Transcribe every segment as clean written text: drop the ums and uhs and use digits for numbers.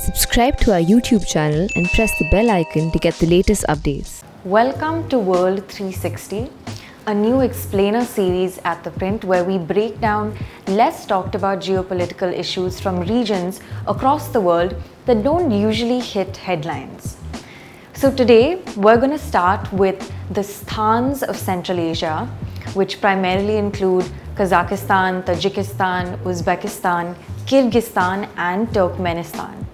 Subscribe to our YouTube channel and press the bell icon to get the latest updates. Welcome to World 360, a new explainer series at ThePrint where we break down less talked about geopolitical issues from regions across the world that don't usually hit headlines. So today we're going to start with the sthans of Central Asia, which primarily include Kazakhstan, Tajikistan, Uzbekistan, Kyrgyzstan and Turkmenistan.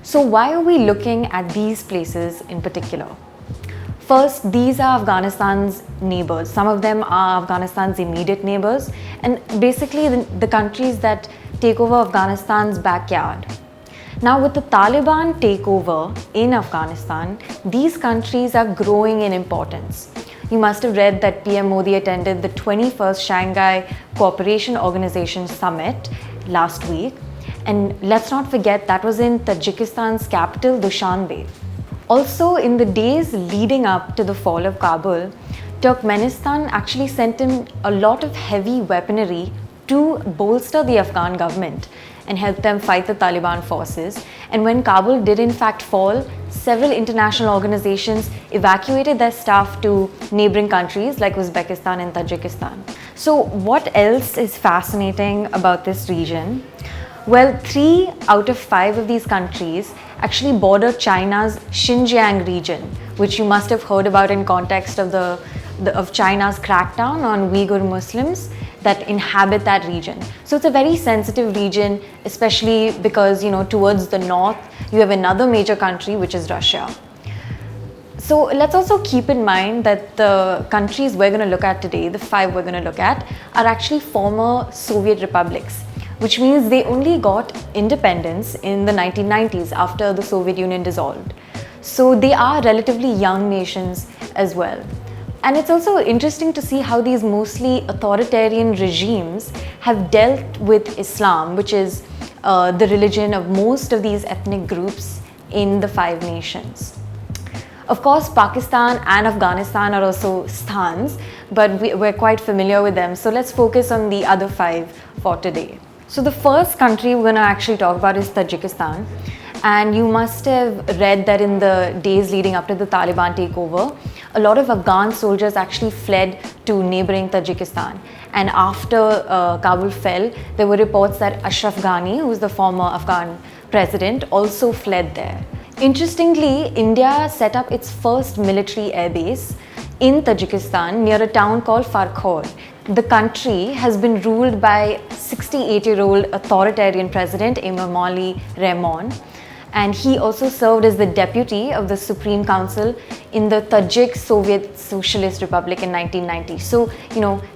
So why are we looking at these places in particular? First, these are Afghanistan's neighbours. Some of them are Afghanistan's immediate neighbours and basically the countries that take over Afghanistan's backyard. Now with the Taliban takeover in Afghanistan, these countries are growing in importance. You must have read that PM Modi attended the 21st Shanghai Cooperation Organization Summit last week. And let's not forget that was in Tajikistan's capital, Dushanbe. Also, in the days leading up to the fall of Kabul, Turkmenistan actually sent in a lot of heavy weaponry to bolster the Afghan government and help them fight the Taliban forces. And when Kabul did in fact fall, several international organizations evacuated their staff to neighboring countries like Uzbekistan and Tajikistan. So what else is fascinating about this region? Well, 3 out of 5 of these countries actually border China's Xinjiang region, which you must have heard about in context of China's crackdown on Uyghur Muslims that inhabit that region. So it's a very sensitive region, especially because, towards the north, you have another major country, which is Russia. So let's also keep in mind that the countries we're going to look at today, the 5 we're going to look at, are actually former Soviet republics, which means they only got independence in the 1990s after the Soviet Union dissolved. So they are relatively young nations as well. And it's also interesting to see how these mostly authoritarian regimes have dealt with Islam, which is the religion of most of these ethnic groups in the 5 nations. Of course, Pakistan and Afghanistan are also sthans, but we're quite familiar with them. So let's focus on the other 5 for today. So the first country we're going to actually talk about is Tajikistan. And you must have read that in the days leading up to the Taliban takeover, a lot of Afghan soldiers actually fled to neighboring Tajikistan. And after Kabul fell, there were reports that Ashraf Ghani, who was the former Afghan president, also fled there. Interestingly, India set up its first military airbase in Tajikistan near a town called Farkhor. The country has been ruled by 68-year-old authoritarian president Emomali Rahmon, and he also served as the deputy of the Supreme Council in the Tajik Soviet Socialist Republic in 1990. So,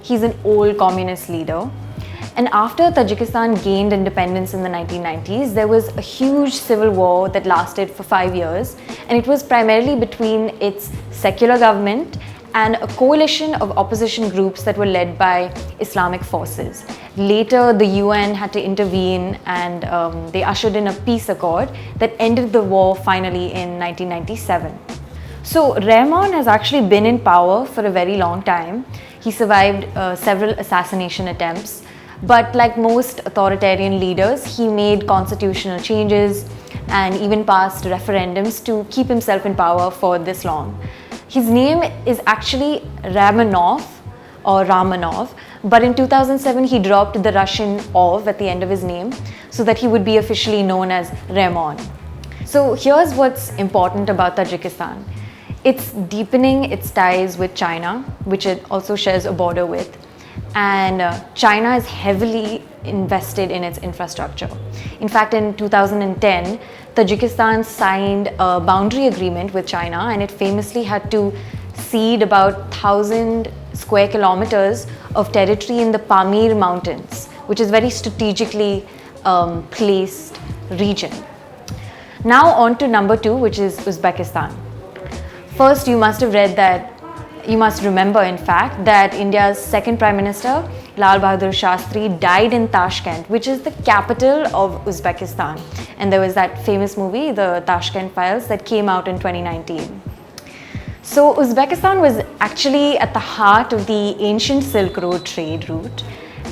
he's an old communist leader. And after Tajikistan gained independence in the 1990s, there was a huge civil war that lasted for 5 years, and it was primarily between its secular government and a coalition of opposition groups that were led by Islamic forces. Later, the UN had to intervene and they ushered in a peace accord that ended the war finally in 1997. So Rahmon has actually been in power for a very long time. He survived several assassination attempts, but like most authoritarian leaders, he made constitutional changes and even passed referendums to keep himself in power for this long. His name is actually Ramanov, but in 2007 he dropped the Russian "ov" at the end of his name so that he would be officially known as Rahmon. So here's what's important about Tajikistan. It's deepening its ties with China, which it also shares a border with. And China is heavily invested in its infrastructure. In fact, in 2010, Tajikistan signed a boundary agreement with China, and it famously had to cede about 1,000 square kilometers of territory in the Pamir Mountains, which is very strategically placed region. Now on to number 2, which is Uzbekistan. First, you must remember in fact that India's second Prime Minister, Lal Bahadur Shastri, died in Tashkent, which is the capital of Uzbekistan. And there was that famous movie, the Tashkent Files, that came out in 2019. So Uzbekistan was actually at the heart of the ancient Silk Road trade route.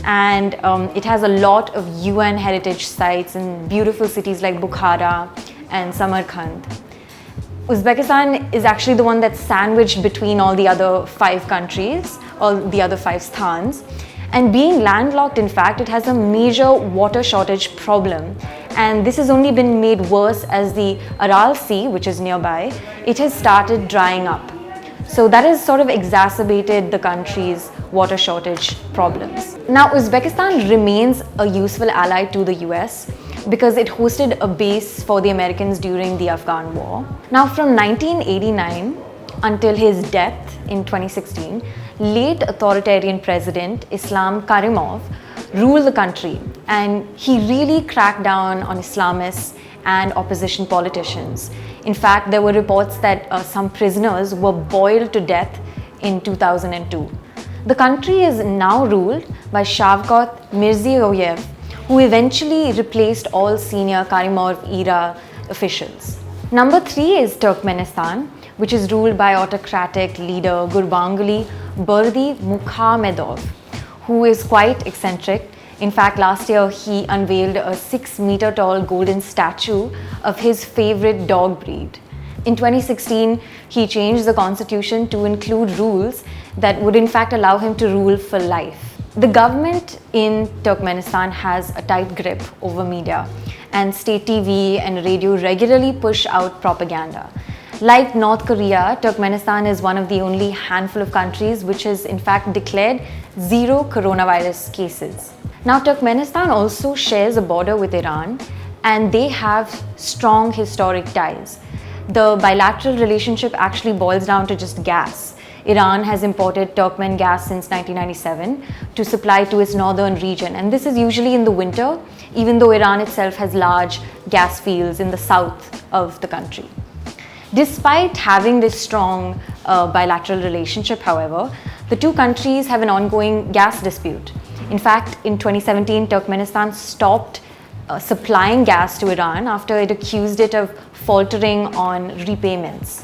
And it has a lot of UN heritage sites in beautiful cities like Bukhara and Samarkand. Uzbekistan is actually the one that's sandwiched between all the other 5 countries, all the other 5 sthans. And being landlocked, in fact, it has a major water shortage problem. And this has only been made worse as the Aral Sea, which is nearby, it has started drying up. So that has sort of exacerbated the country's water shortage problems. Now, Uzbekistan remains a useful ally to the US because it hosted a base for the Americans during the Afghan War. Now, from 1989 until his death in 2016, late authoritarian president Islam Karimov ruled the country, and he really cracked down on Islamists and opposition politicians. In fact, there were reports that some prisoners were boiled to death in 2002. The country is now ruled by Shavkat Mirziyoyev, who eventually replaced all senior Karimov-era officials. Number 3 is Turkmenistan, which is ruled by autocratic leader Gurbanguly Berdi Muhamedov, who is quite eccentric. In fact, last year he unveiled a 6-meter tall golden statue of his favorite dog breed. In 2016, he changed the constitution to include rules that would in fact allow him to rule for life. The government in Turkmenistan has a tight grip over media, and state TV and radio regularly push out propaganda. Like North Korea, Turkmenistan is one of the only handful of countries which has in fact declared 0 coronavirus cases. Now, Turkmenistan also shares a border with Iran, and they have strong historic ties. The bilateral relationship actually boils down to just gas. Iran has imported Turkmen gas since 1997 to supply to its northern region, and this is usually in the winter, even though Iran itself has large gas fields in the south of the country. Despite having this strong bilateral relationship, however, the two countries have an ongoing gas dispute. In fact, in 2017, Turkmenistan stopped supplying gas to Iran after it accused it of faltering on repayments.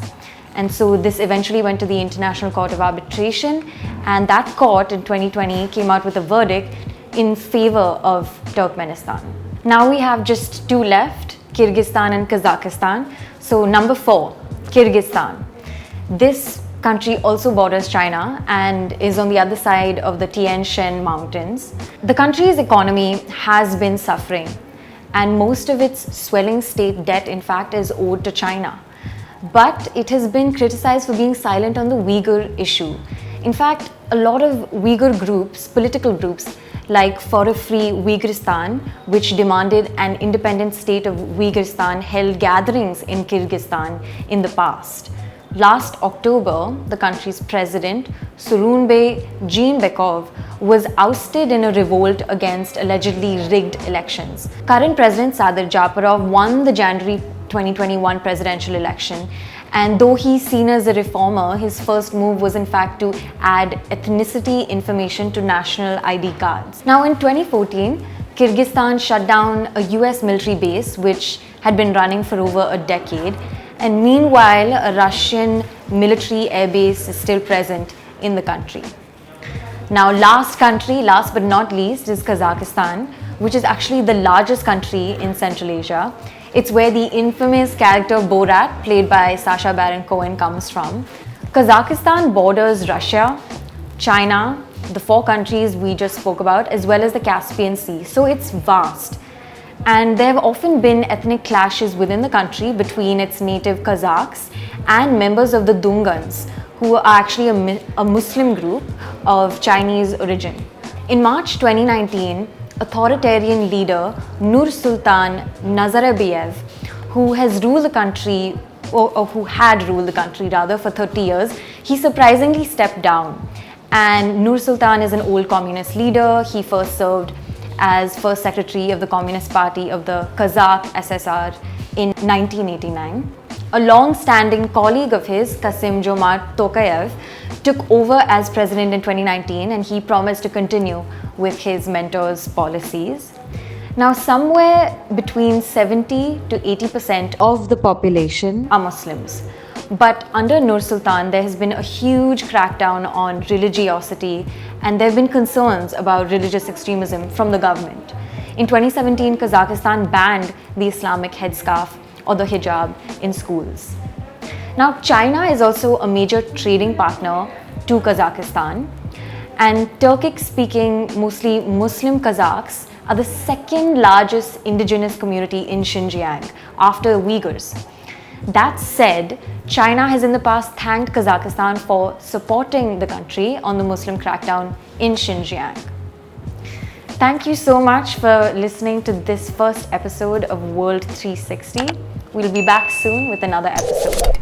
And so this eventually went to the International Court of Arbitration, and that court in 2020 came out with a verdict in favor of Turkmenistan. Now we have just 2 left, Kyrgyzstan and Kazakhstan. So number 4, Kyrgyzstan. This country also borders China and is on the other side of the Tian Shan Mountains. The country's economy has been suffering, and most of its swelling state debt in fact is owed to China. But it has been criticized for being silent on the Uyghur issue. In fact, a lot of Uyghur groups, political groups like For a Free Uyghurstan, which demanded an independent state of Uyghurstan, held gatherings in Kyrgyzstan in the past. Last October, the country's president, Surunbay Jeenbekov, was ousted in a revolt against allegedly rigged elections. Current President Sadir Japarov won the January 2021 presidential election, and though he's seen as a reformer, his first move was in fact to add ethnicity information to national ID cards. Now in 2014, Kyrgyzstan shut down a US military base which had been running for over a decade, and meanwhile a Russian military airbase is still present in the country. Now last but not least, is Kazakhstan, which is actually the largest country in Central Asia. It's where the infamous character Borat, played by Sacha Baron Cohen, comes from. Kazakhstan borders Russia, China, the 4 countries we just spoke about, as well as the Caspian Sea. So it's vast. And there have often been ethnic clashes within the country between its native Kazakhs and members of the Dungans, who are actually a Muslim group of Chinese origin. In March 2019, authoritarian leader Nursultan Nazarbayev, who has ruled the country, or who had ruled the country rather, for 30 years, he surprisingly stepped down. And Nursultan is an old communist leader. He first served as first secretary of the Communist Party of the Kazakh SSR in 1989. A long-standing colleague of his, Kassym-Jomart Tokayev, took over as president in 2019, and he promised to continue with his mentor's policies. Now, somewhere between 70 to 80% of the population are Muslims. But under Nursultan, there has been a huge crackdown on religiosity, and there have been concerns about religious extremism from the government. In 2017, Kazakhstan banned the Islamic headscarf or the hijab in schools. Now, China is also a major trading partner to Kazakhstan, and Turkic-speaking, mostly Muslim Kazakhs are the second largest indigenous community in Xinjiang after Uyghurs. That said, China has in the past thanked Kazakhstan for supporting the country on the Muslim crackdown in Xinjiang. Thank you so much for listening to this first episode of World 360. We'll be back soon with another episode.